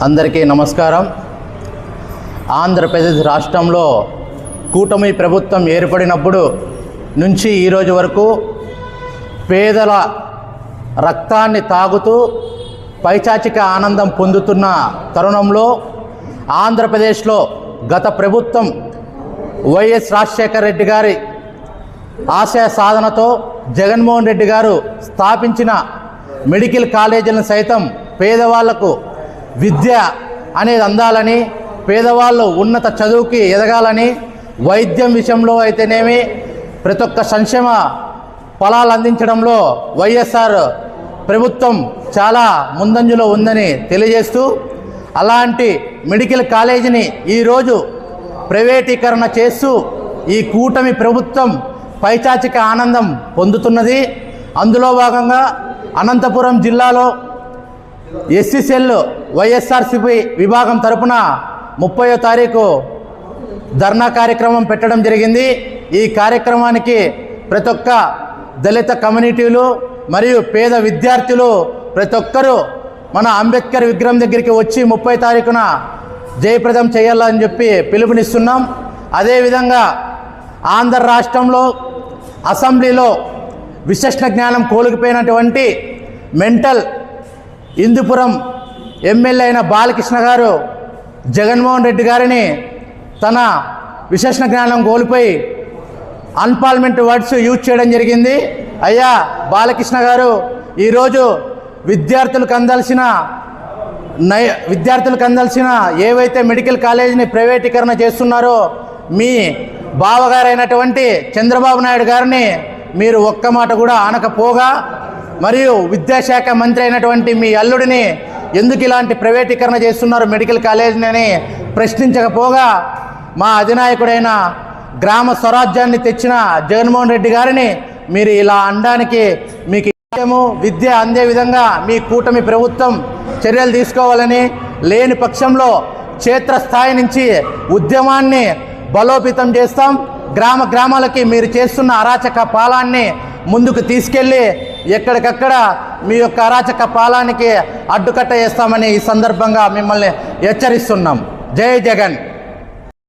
అందరికీ నమస్కారం. ఆంధ్రప్రదేశ్ రాష్ట్రంలో కూటమి ప్రభుత్వం ఏర్పడినప్పుడు నుంచి ఈరోజు వరకు పేదల రక్తాన్ని తాగుతూ పైచాచిక ఆనందం పొందుతున్న తరుణంలో ఆంధ్రప్రదేశ్లో గత ప్రభుత్వం వైఎస్ రాజశేఖర రెడ్డి గారి ఆశయ సాధనతో జగన్మోహన్ రెడ్డి గారు స్థాపించిన మెడికల్ కాలేజీలను సైతం పేదవాళ్లకు విద్య అనేది అందాలని, పేదవాళ్ళు ఉన్నత చదువుకి ఎదగాలని, వైద్యం విషయంలో అయితేనేమి ప్రతి ఒక్క సంక్షేమ ఫలాలు అందించడంలో వైఎస్ఆర్ ప్రభుత్వం చాలా ముందంజలో ఉందని తెలియజేస్తూ, అలాంటి మెడికల్ కాలేజీని ఈరోజు ప్రైవేటీకరణ చేస్తూ ఈ కూటమి ప్రభుత్వం పైచాచిక ఆనందం పొందుతున్నది. అందులో భాగంగా అనంతపురం జిల్లాలో ఎస్సీసెల్ వైఎస్ఆర్సీపీ విభాగం తరపున 30వ తారీఖు ధర్నా కార్యక్రమం పెట్టడం జరిగింది. ఈ కార్యక్రమానికి ప్రతి ఒక్క దళిత కమ్యూనిటీలు మరియు పేద విద్యార్థులు ప్రతి ఒక్కరూ మన అంబేద్కర్ విగ్రహం దగ్గరికి వచ్చి 30వ తారీఖున జయప్రదం చేయాలని చెప్పి పిలుపునిస్తున్నాం. అదేవిధంగా ఆంధ్ర రాష్ట్రంలో అసెంబ్లీలో విశేషణ జ్ఞానం కోల్పోయినటువంటి మెంటల్ హిందూపురం ఎమ్మెల్యే అయిన బాలకృష్ణ గారు జగన్మోహన్ రెడ్డి గారిని తన విశేషణ జ్ఞానం కోల్పోయి అన్పార్లమెంట్ వర్డ్స్ యూజ్ చేయడం జరిగింది. అయ్యా బాలకృష్ణ గారు, ఈరోజు విద్యార్థులకు అందాల్సిన ఏవైతే మెడికల్ కాలేజీని ప్రైవేటీకరణ చేస్తున్నారో మీ బావగారైనటువంటి చంద్రబాబు నాయుడు గారిని మీరు ఒక్క మాట కూడా అనకపోగా, మరియు విద్యాశాఖ మంత్రి అయినటువంటి మీ అల్లుడిని ఎందుకు ఇలాంటి ప్రైవేటీకరణ చేస్తున్నారు మెడికల్ కాలేజీని అని ప్రశ్నించకపోగా, మా అధినాయకుడైన గ్రామ స్వరాజ్యాన్ని తెచ్చిన జగన్మోహన్ రెడ్డి గారిని మీరు ఇలా అనడానికి మీకు విద్య అందే విధంగా మీ కూటమి ప్రభుత్వం చర్యలు తీసుకోవాలని, లేని పక్షంలో క్షేత్రస్థాయి నుంచి ఉద్యమాన్ని బలోపేతం చేస్తాం. గ్రామాలకి మీరు చేస్తున్న అరాచక పాలనని ముందుకు తీసుకెళ్ళి ఎక్కడికక్కడ మీ యొక్క అరాచక పాలనకి అడ్డుకట్ట చేస్తామని ఈ సందర్భంగా మిమ్మల్ని హెచ్చరిస్తున్నాం. జై జగన్.